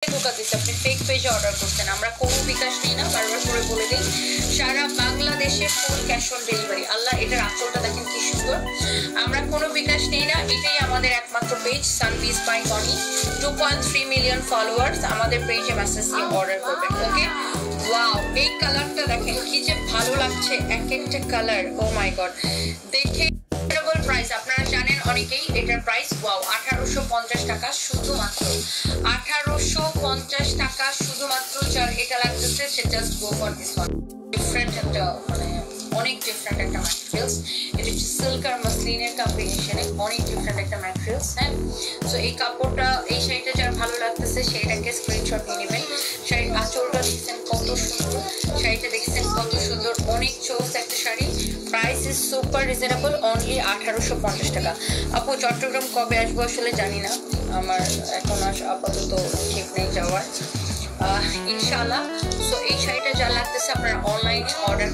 ধোকা দিচ্ছে, আপনি ফেক পেজে অর্ডার করছেন। আমরা কোনো বিকাশ নেই না, বারবার করে বলে দিই। সারা বাংলাদেশে ফুল ক্যাশ অন ডেলিভারি। আল্লাহ, এটার আঁচলটা দেখেন কি সুন্দর। আমরা কোনো বিকাশ নেই না, এটাই আমাদের একমাত্র পেজ সানপিস বাই কনি। 2.3 million followers. আমাদের পেজে মেসেজ দিয়ে অর্ডার করবেন। ওকে, ওয়াও, এই কালারটা দেখেন কি যে ভালো লাগছে, এক একটা কালার। ও মাই গড, দেখে প্রাইস আপনারা জানেন অনেকেই। এটার প্রাইস ওয়াও 1850 টাকা শুধুমাত্র। 1850 টাকা শুধুমাত্র। যার এটা লাগতেছে সে just go for this one. Different একটা মানে অনেক ডিফারেন্ট একটা ম্যাটেরিয়ালস। এটা হচ্ছে সিল্ক আর মাসলিনের কম্বিনেশনে অনেক ডিফারেন্ট একটা ম্যাটেরিয়ালস। হ্যাঁ, সো এই কাপড়টা, এই শাড়িটা যার ভালো লাগতেছে সেটাকে স্ক্রিনশট নিয়ে নেবেন। শাড়ির আঁচলটা দেখছেন কত সুন্দর, শাড়িটা দেখছেন কত সুন্দর, অনেক চোস একটা sari. Price is super reasonable, only 1850 টাকা। আপু চট্টগ্রাম কবে আসবো আসলে জানি না, আমার এখন আপাতত ঠিক নেই যাওয়ার। ইনশাআল্লাহ। সো এই শাড়িটা যা লাগতেছে আপনারা অনলাইনে অর্ডার